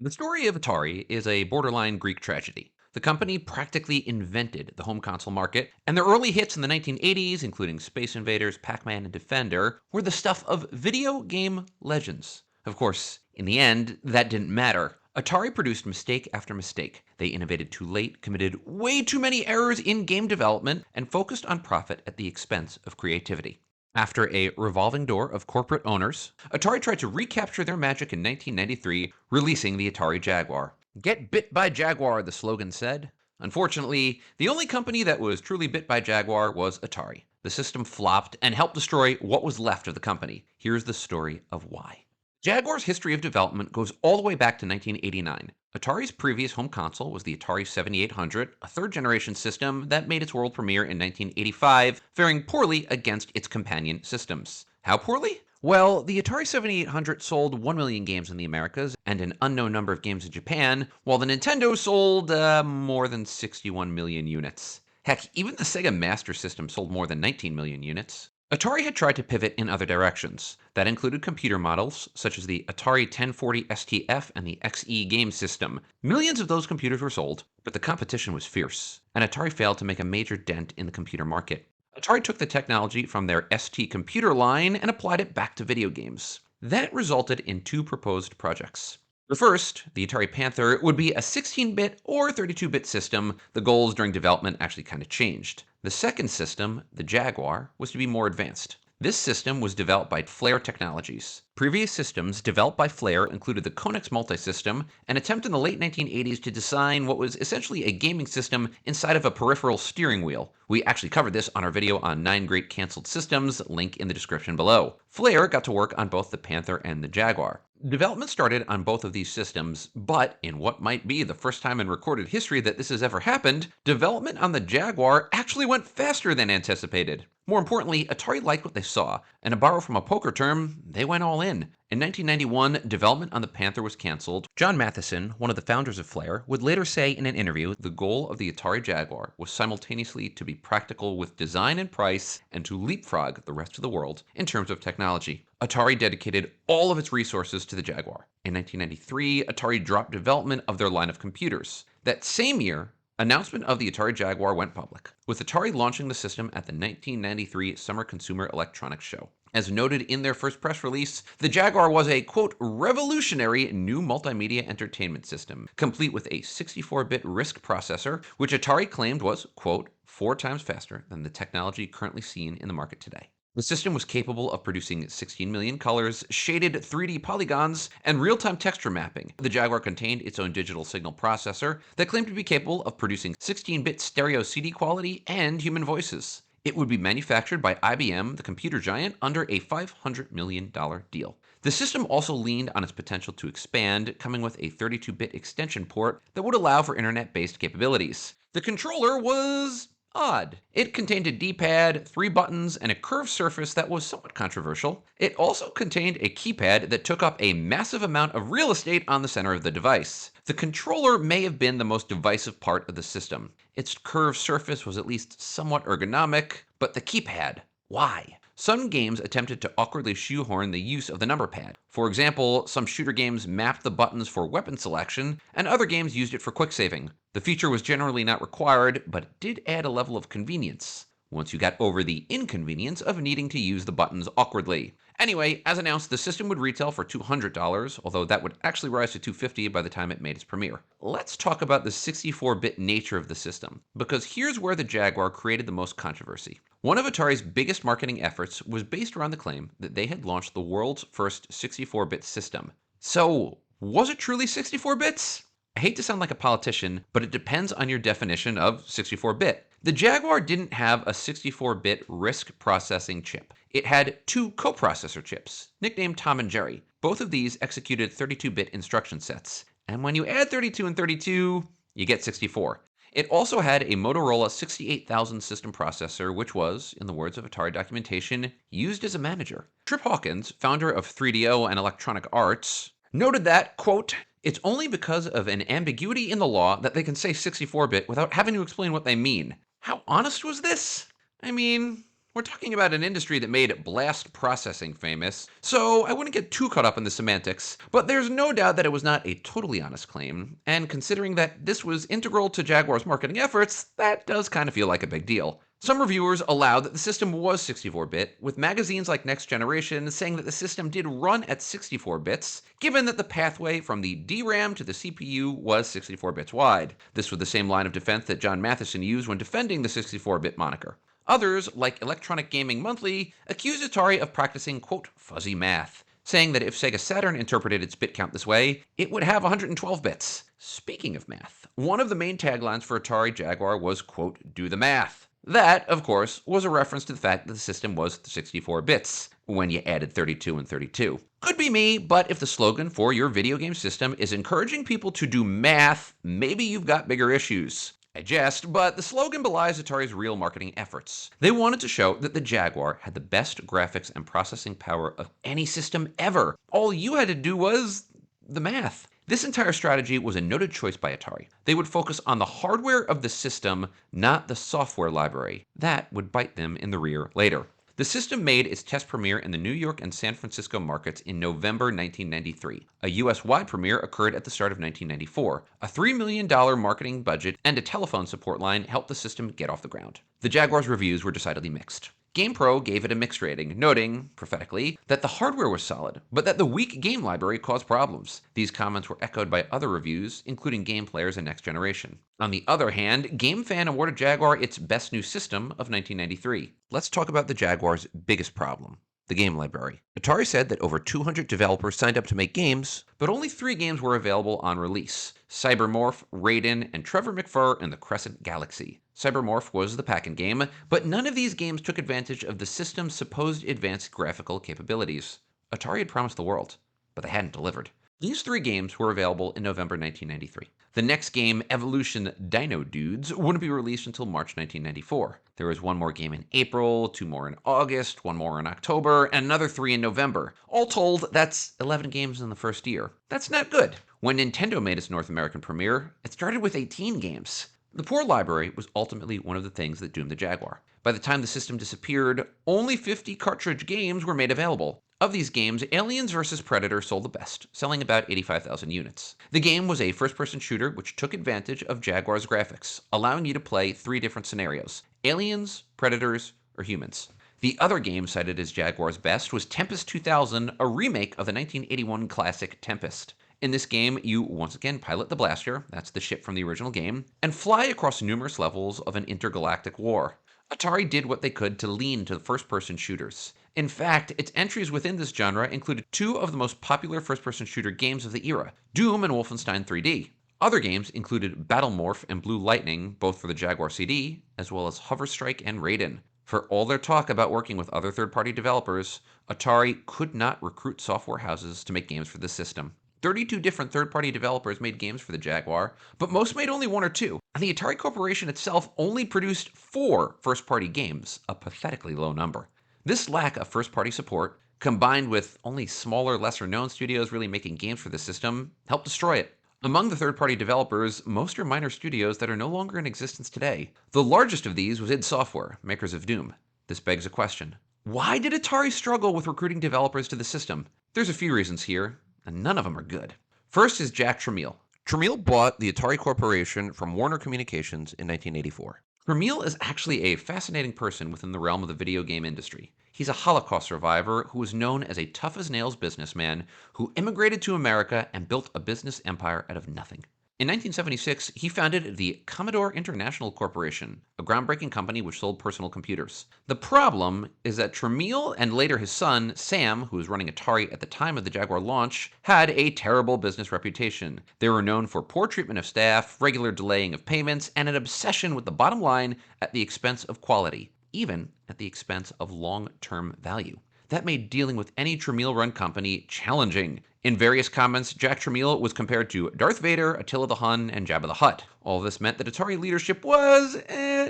The story of Atari is a borderline Greek tragedy. The company practically invented the home console market, and their early hits in the 1980s, including Space Invaders, Pac Man, and Defender, were the stuff of video game legends. Of course, in the end, that didn't matter. Atari produced mistake after mistake. They innovated too late, committed way too many errors in game development, and focused on profit at the expense of creativity. After a revolving door of corporate owners, Atari tried to recapture their magic in 1993, releasing the Atari Jaguar. Get bit by Jaguar, the slogan said. Unfortunately, the only company that was truly bit by Jaguar was Atari. The system flopped and helped destroy what was left of the company. Here's the story of why. Jaguar's history of development goes all the way back to 1989. Atari's previous home console was the Atari 7800, a third generation system that made its world premiere in 1985, faring poorly against its companion systems. How poorly? Well, the Atari 7800 sold 1 million games in the Americas and an unknown number of games in Japan, while the Nintendo sold more than 61 million units. Heck, even the Sega Master System sold more than 19 million units. Atari had tried to pivot in other directions. That included computer models, such as the Atari 1040 STF and the XE game system. Millions of those computers were sold, but the competition was fierce, and Atari failed to make a major dent in the computer market. Atari took the technology from their ST computer line and applied it back to video games. That resulted in two proposed projects. The first, the Atari Panther, would be a 16-bit or 32-bit system. The goals during development actually kind of changed. The second system, the Jaguar, was to be more advanced. This system was developed by Flare Technologies. Previous systems developed by Flare included the Konix multisystem, an attempt in the late 1980s to design what was essentially a gaming system inside of a peripheral steering wheel. We actually covered this on our video on 9 great canceled systems, link in the description below. Flare got to work on both the Panther and the Jaguar. Development started on both of these systems, but in what might be the first time in recorded history that this has ever happened, development on the Jaguar actually went faster than anticipated. More importantly, Atari liked what they saw, and to borrow from a poker term, they went all in. In 1991, development on the Panther was canceled. John Matheson, one of the founders of Flare, would later say in an interview the goal of the Atari Jaguar was simultaneously to be practical with design and price and to leapfrog the rest of the world in terms of technology. Atari dedicated all of its resources to the Jaguar. In 1993, Atari dropped development of their line of computers. That same year, announcement of the Atari Jaguar went public, with Atari launching the system at the 1993 Summer Consumer Electronics Show. As noted in their first press release, the Jaguar was a, quote, revolutionary new multimedia entertainment system, complete with a 64-bit RISC processor, which Atari claimed was, quote, 4 times faster than the technology currently seen in the market today. The system was capable of producing 16 million colors, shaded 3D polygons, and real-time texture mapping. The Jaguar contained its own digital signal processor that claimed to be capable of producing 16-bit stereo CD quality and human voices. It would be manufactured by IBM, the computer giant, under a $500 million deal. The system also leaned on its potential to expand, coming with a 32-bit extension port that would allow for internet-based capabilities. The controller was odd. It contained a D-pad, 3 buttons, and a curved surface that was somewhat controversial. It also contained a keypad that took up a massive amount of real estate on the center of the device. The controller may have been the most divisive part of the system. Its curved surface was at least somewhat ergonomic, but the keypad, why? Some games attempted to awkwardly shoehorn the use of the number pad. For example, some shooter games mapped the buttons for weapon selection, and other games used it for quick saving. The feature was generally not required, but it did add a level of convenience, once you got over the inconvenience of needing to use the buttons awkwardly. Anyway, as announced, the system would retail for $200, although that would actually rise to $250 by the time it made its premiere. Let's talk about the 64-bit nature of the system, because here's where the Jaguar created the most controversy. One of Atari's biggest marketing efforts was based around the claim that they had launched the world's first 64-bit system. So, was it truly 64 bits? I hate to sound like a politician, but it depends on your definition of 64-bit. The Jaguar didn't have a 64-bit RISC processing chip. It had 2 coprocessor chips, nicknamed Tom and Jerry. Both of these executed 32-bit instruction sets. And when you add 32 and 32, you get 64. It also had a Motorola 68000 system processor, which was, in the words of Atari documentation, used as a manager. Trip Hawkins, founder of 3DO and Electronic Arts, noted that, quote, it's only because of an ambiguity in the law that they can say 64-bit without having to explain what they mean. How honest was this? I mean, We're talking about an industry that made blast processing famous, so I wouldn't get too caught up in the semantics, but there's no doubt that it was not a totally honest claim, and considering that this was integral to Jaguar's marketing efforts, that does kind of feel like a big deal. Some reviewers allowed that the system was 64-bit, with magazines like Next Generation saying that the system did run at 64 bits, given that the pathway from the DRAM to the CPU was 64 bits wide. This was the same line of defense that John Matheson used when defending the 64-bit moniker. Others, like Electronic Gaming Monthly, accused Atari of practicing, quote, fuzzy math, saying that if Sega Saturn interpreted its bit count this way, it would have 112 bits. Speaking of math, one of the main taglines for Atari Jaguar was, quote, do the math. That, of course, was a reference to the fact that the system was 64 bits, when you added 32 and 32. Could be me, but if the slogan for your video game system is encouraging people to do math, maybe you've got bigger issues. I jest, but the slogan belies Atari's real marketing efforts. They wanted to show that the Jaguar had the best graphics and processing power of any system ever. All you had to do was the math. This entire strategy was a noted choice by Atari. They would focus on the hardware of the system, not the software library. That would bite them in the rear later. The system made its test premiere in the New York and San Francisco markets in November 1993. A US-wide premiere occurred at the start of 1994. A $3 million marketing budget and a telephone support line helped the system get off the ground. The Jaguar's reviews were decidedly mixed. GamePro gave it a mixed rating, noting, prophetically, that the hardware was solid, but that the weak game library caused problems. These comments were echoed by other reviews, including Game Players and Next Generation. On the other hand, GameFan awarded Jaguar its Best New System of 1993. Let's talk about the Jaguar's biggest problem: the game library. Atari said that over 200 developers signed up to make games, but only 3 games were available on release: Cybermorph, Raiden, and Trevor McFur and the Crescent Galaxy. Cybermorph was the pack-in game, but none of these games took advantage of the system's supposed advanced graphical capabilities. Atari had promised the world, but they hadn't delivered. These 3 games were available in November 1993. The next game, Evolution Dino Dudes, wouldn't be released until March 1994. There was 1 more game in April, 2 more in August, 1 more in October, and another 3 in November. All told, that's 11 games in the first year. That's not good. When Nintendo made its North American premiere, it started with 18 games. The poor library was ultimately one of the things that doomed the Jaguar. By the time the system disappeared, only 50 cartridge games were made available. Of these games, Aliens vs. Predator sold the best, selling about 85,000 units. The game was a first-person shooter which took advantage of Jaguar's graphics, allowing you to play 3 different scenarios: aliens, predators, or humans. The other game cited as Jaguar's best was Tempest 2000, a remake of the 1981 classic Tempest. In this game, you once again pilot the Blaster, that's the ship from the original game, and fly across numerous levels of an intergalactic war. Atari did what they could to lean to the first-person shooters. In fact, its entries within this genre included 2 of the most popular first-person shooter games of the era, Doom and Wolfenstein 3D. Other games included Battlemorph and Blue Lightning, both for the Jaguar CD, as well as Hover Strike and Raiden. For all their talk about working with other third-party developers, Atari could not recruit software houses to make games for the system. 32 different third-party developers made games for the Jaguar, but most made only 1 or 2, and the Atari Corporation itself only produced 4 first-party games, a pathetically low number. This lack of first-party support, combined with only smaller, lesser-known studios really making games for the system, helped destroy it. Among the third-party developers, most are minor studios that are no longer in existence today. The largest of these was id Software, makers of Doom. This begs a question: why did Atari struggle with recruiting developers to the system? There's a few reasons here, and none of them are good. First is Jack Tramiel. Tramiel bought the Atari Corporation from Warner Communications in 1984. Tramiel is actually a fascinating person within the realm of the video game industry. He's a Holocaust survivor who was known as a tough-as-nails businessman who immigrated to America and built a business empire out of nothing. In 1976, he founded the Commodore International Corporation, a groundbreaking company which sold personal computers. The problem is that Tramiel and later his son, Sam, who was running Atari at the time of the Jaguar launch, had a terrible business reputation. They were known for poor treatment of staff, regular delaying of payments, and an obsession with the bottom line at the expense of quality, even at the expense of long-term value. That made dealing with any Tramiel-run company challenging. In various comments, Jack Tramiel was compared to Darth Vader, Attila the Hun, and Jabba the Hutt. All this meant that Atari leadership was,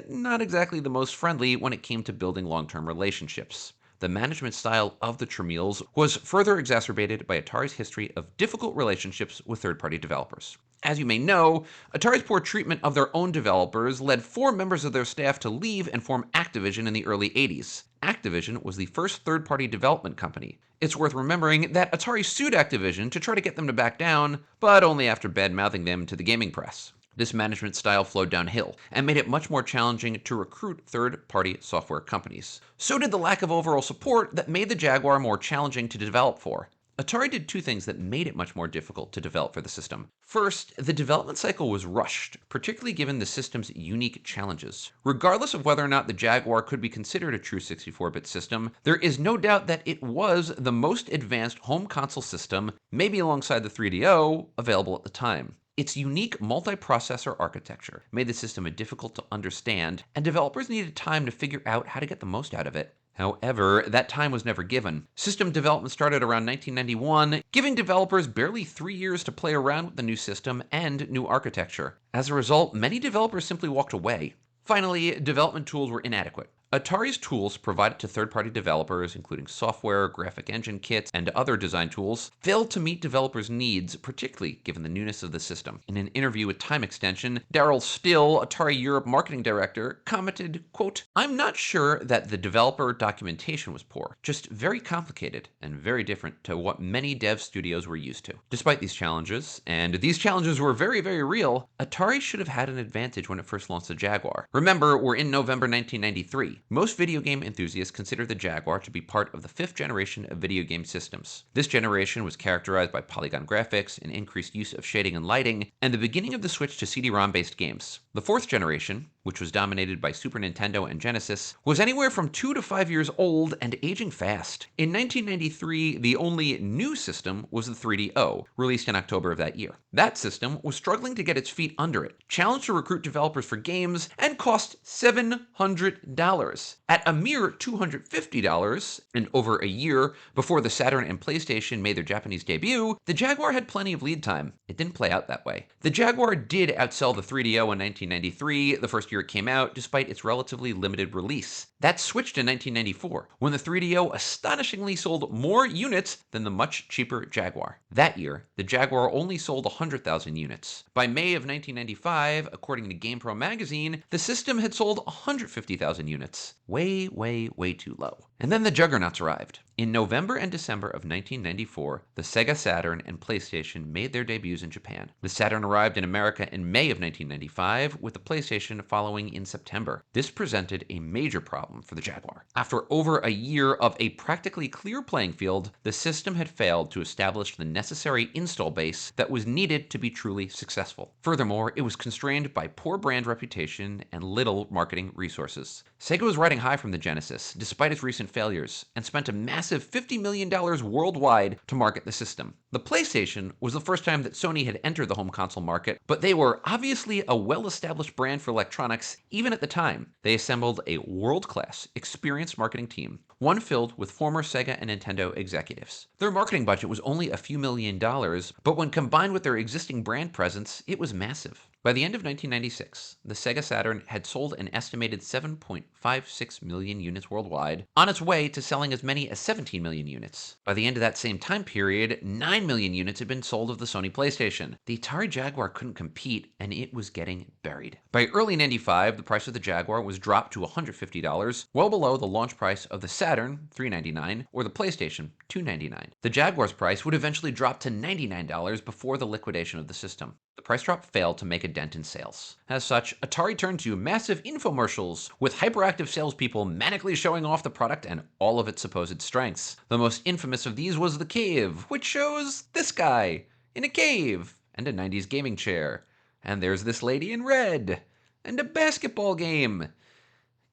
not exactly the most friendly when it came to building long-term relationships. The management style of the Tramiels was further exacerbated by Atari's history of difficult relationships with third-party developers. As you may know, Atari's poor treatment of their own developers led 4 members of their staff to leave and form Activision in the early 80s. Activision was the first third-party development company. It's worth remembering that Atari sued Activision to try to get them to back down, but only after bad-mouthing them to the gaming press. This management style flowed downhill and made it much more challenging to recruit third-party software companies. So did the lack of overall support that made the Jaguar more challenging to develop for. Atari did 2 things that made it much more difficult to develop for the system. First, the development cycle was rushed, particularly given the system's unique challenges. Regardless of whether or not the Jaguar could be considered a true 64-bit system, there is no doubt that it was the most advanced home console system, maybe alongside the 3DO, available at the time. Its unique multiprocessor architecture made the system difficult to understand, and developers needed time to figure out how to get the most out of it. However, that time was never given. System development started around 1991, giving developers barely 3 years to play around with the new system and new architecture. As a result, many developers simply walked away. Finally, development tools were inadequate. Atari's tools provided to third-party developers, including software, graphic engine kits, and other design tools, failed to meet developers' needs, particularly given the newness of the system. In an interview with Time Extension, Daryl Still, Atari Europe marketing director, commented, quote, "I'm not sure that the developer documentation was poor, just very complicated and very different to what many dev studios were used to." Despite these challenges, and these challenges were very, very real, Atari should have had an advantage when it first launched the Jaguar. Remember, we're in November 1993. Most video game enthusiasts consider the Jaguar to be part of the 5th generation of video game systems. This generation was characterized by polygon graphics, an increased use of shading and lighting, and the beginning of the switch to CD-ROM-based games. The 4th generation, which was dominated by Super Nintendo and Genesis, was anywhere from 2 to 5 years old and aging fast. In 1993, the only new system was the 3DO, released in October of that year. That system was struggling to get its feet under it, challenged to recruit developers for games, and cost $700. At a mere $250, and over a year before the Saturn and PlayStation made their Japanese debut, the Jaguar had plenty of lead time. It didn't play out that way. The Jaguar did outsell the 3DO in 1993, the first year it came out, despite its relatively limited release. That switched in 1994, when the 3DO astonishingly sold more units than the much cheaper Jaguar. That year, the Jaguar only sold 100,000 units. By May of 1995, according to GamePro magazine, the system had sold 150,000 units. Way, way, way too low. And then the juggernauts arrived. In November and December of 1994, the Sega Saturn and PlayStation made their debuts in Japan. The Saturn arrived in America in May of 1995, with the PlayStation following in September. This presented a major problem for the Jaguar. After over a year of a practically clear playing field, the system had failed to establish the necessary install base that was needed to be truly successful. Furthermore, it was constrained by poor brand reputation and little marketing resources. Sega was riding high from the Genesis, despite its recent failures, and spent a massive $50 million worldwide to market the system. The PlayStation was the first time that Sony had entered the home console market, but they were obviously a well-established brand for electronics even at the time. They assembled a world-class, experienced marketing team, one filled with former Sega and Nintendo executives. Their marketing budget was only a few $1,000,000, but when combined with their existing brand presence, it was massive. By the end of 1996, the Sega Saturn had sold an estimated 7.56 million units worldwide, on its way to selling as many as 17 million units. By the end of that same time period, 9 million units had been sold of the Sony PlayStation. The Atari Jaguar couldn't compete, and it was getting buried. By early 95, the price of the Jaguar was dropped to $150, well below the launch price of the Saturn, $399, or the PlayStation, $299. The Jaguar's price would eventually drop to $99 before the liquidation of the system. The price drop failed to make a dent in sales. As such, Atari turned to massive infomercials, with hyperactive salespeople manically showing off the product and all of its supposed strengths. The most infamous of these was the cave, which shows this guy in a cave, and a 90s gaming chair. And there's this lady in red, and a basketball game.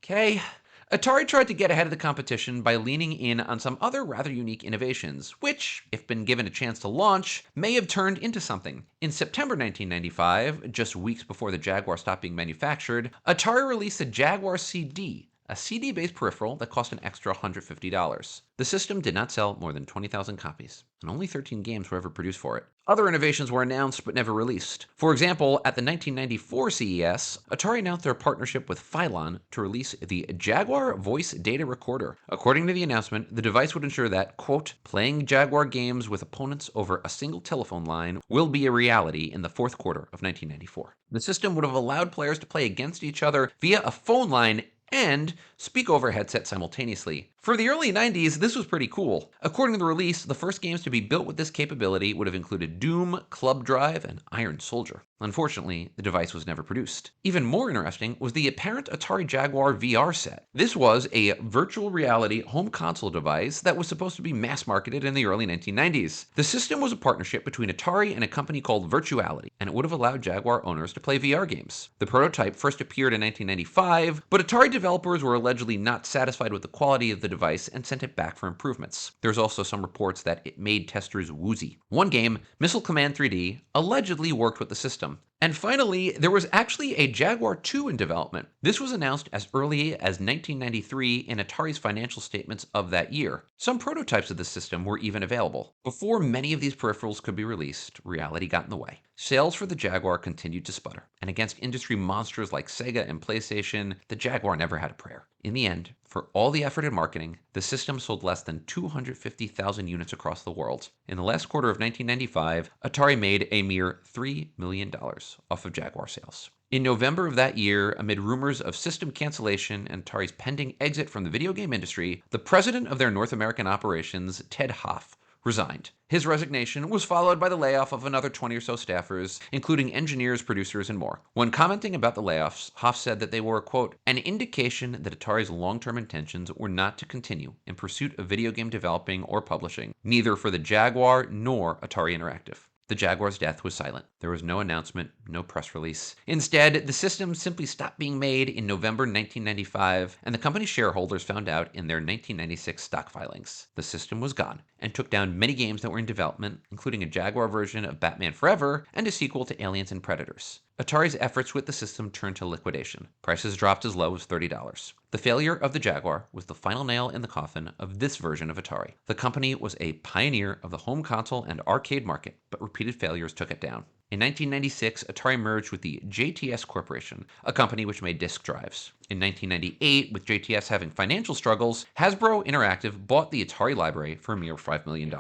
Okay. Atari tried to get ahead of the competition by leaning in on some other rather unique innovations, which, if been given a chance to launch, may have turned into something. In September 1995, just weeks before the Jaguar stopped being manufactured, Atari released the Jaguar CD, a CD-based peripheral that cost an extra $150. The system did not sell more than 20,000 copies, and only 13 games were ever produced for it. Other innovations were announced but never released. For example, at the 1994 CES, Atari announced their partnership with Phylon to release the Jaguar Voice Data Recorder. According to the announcement, the device would ensure that, quote, playing Jaguar games with opponents over a single telephone line will be a reality in the fourth quarter of 1994. The system would have allowed players to play against each other via a phone line and speak over a headset simultaneously. For the early 90s, this was pretty cool. According to the release, the first games to be built with this capability would have included Doom, Club Drive, and Iron Soldier. Unfortunately, the device was never produced. Even more interesting was the apparent Atari Jaguar VR set. This was a virtual reality home console device that was supposed to be mass marketed in the early 1990s. The system was a partnership between Atari and a company called Virtuality, and it would have allowed Jaguar owners to play VR games. The prototype first appeared in 1995, but Atari developers were allegedly not satisfied with the quality of the device and sent it back for improvements. There's also some reports that it made testers woozy. One game, Missile Command 3D, allegedly worked with the system. And finally, there was actually a Jaguar 2 in development. This was announced as early as 1993 in Atari's financial statements of that year. Some prototypes of the system were even available. Before many of these peripherals could be released, reality got in the way. Sales for the Jaguar continued to sputter, and against industry monsters like Sega and PlayStation, the Jaguar never had a prayer. In the end, for all the effort in marketing, the system sold less than 250,000 units across the world. In the last quarter of 1995, Atari made a mere $3 million off of Jaguar sales. In November of that year, amid rumors of system cancellation and Atari's pending exit from the video game industry, the president of their North American operations, Ted Hoff, resigned. His resignation was followed by the layoff of another 20 or so staffers, including engineers, producers, and more. When commenting about the layoffs, Hoff said that they were, quote, an indication that Atari's long-term intentions were not to continue in pursuit of video game developing or publishing, neither for the Jaguar nor Atari Interactive. The Jaguar's death was silent. There was no announcement, no press release. Instead, the system simply stopped being made in November 1995, and the company's shareholders found out in their 1996 stock filings. The system was gone, and took down many games that were in development, including a Jaguar version of Batman Forever and a sequel to Aliens and Predators. Atari's efforts with the system turned to liquidation. Prices dropped as low as $30. The failure of the Jaguar was the final nail in the coffin of this version of Atari. The company was a pioneer of the home console and arcade market, but repeated failures took it down. In 1996, Atari merged with the JTS Corporation, a company which made disk drives. In 1998, with JTS having financial struggles, Hasbro Interactive bought the Atari library for a mere $5 million.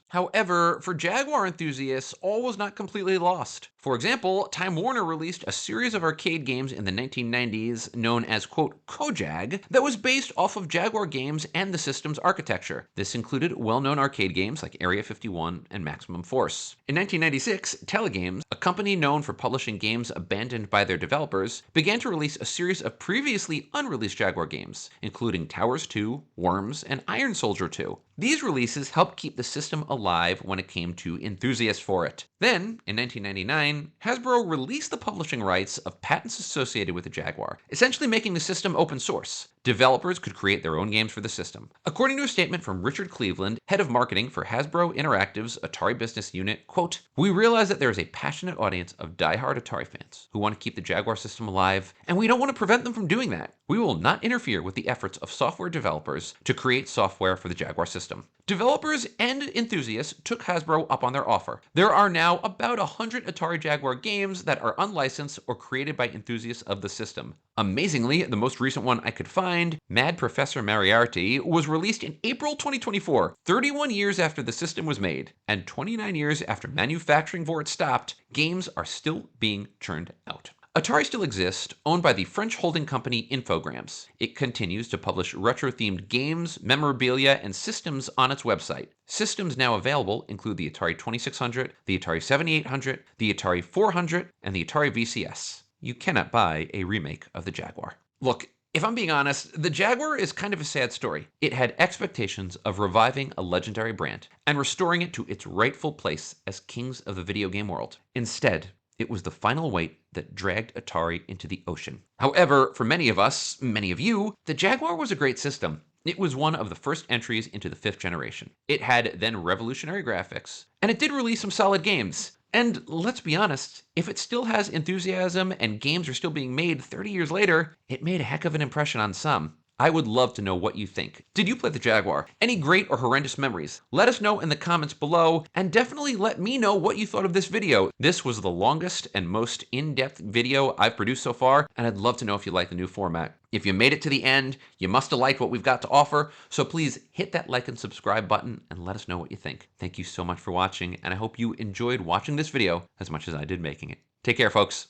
However, for Jaguar enthusiasts, all was not completely lost. For example, Time Warner released a series of arcade games in the 1990s known as, quote, Kojag, that was based off of Jaguar games and the system's architecture. This included well-known arcade games like Area 51 and Maximum Force. In 1996, Telegames, a company known for publishing games abandoned by their developers, began to release a series of previously unreleased Jaguar games, including Towers 2, Worms, and Iron Soldier 2. These releases helped keep the system alive when it came to enthusiasts for it. Then, in 1999, Hasbro released the publishing rights of patents associated with the Jaguar, essentially making the system open source. Developers could create their own games for the system. According to a statement from Richard Cleveland, head of marketing for Hasbro Interactive's Atari business unit, quote, we realize that there is a passionate audience of die-hard Atari fans who want to keep the Jaguar system alive, and we don't want to prevent them from doing that. We will not interfere with the efforts of software developers to create software for the Jaguar system. Developers and enthusiasts took Hasbro up on their offer. There are now about 100 Atari Jaguar games that are unlicensed or created by enthusiasts of the system. Amazingly, the most recent one I could find, Mad Professor Moriarty, was released in April 2024, 31 years after the system was made, and 29 years after manufacturing for it stopped, games are still being churned out. Atari still exists, owned by the French holding company Infogrames. It continues to publish retro-themed games, memorabilia, and systems on its website. Systems now available include the Atari 2600, the Atari 7800, the Atari 400, and the Atari VCS. You cannot buy a remake of the Jaguar. Look, if I'm being honest, the Jaguar is kind of a sad story. It had expectations of reviving a legendary brand and restoring it to its rightful place as kings of the video game world. Instead, it was the final weight that dragged Atari into the ocean. However, for many of us, many of you, the Jaguar was a great system. It was one of the first entries into the 5th generation. It had then revolutionary graphics, and it did release some solid games. And let's be honest, if it still has enthusiasm and games are still being made 30 years later, it made a heck of an impression on some. I would love to know what you think. Did you play the Jaguar? Any great or horrendous memories? Let us know in the comments below, and definitely let me know what you thought of this video. This was the longest and most in-depth video I've produced so far, and I'd love to know if you like the new format. If you made it to the end, you must have liked what we've got to offer, so please hit that like and subscribe button and let us know what you think. Thank you so much for watching, and I hope you enjoyed watching this video as much as I did making it. Take care, folks.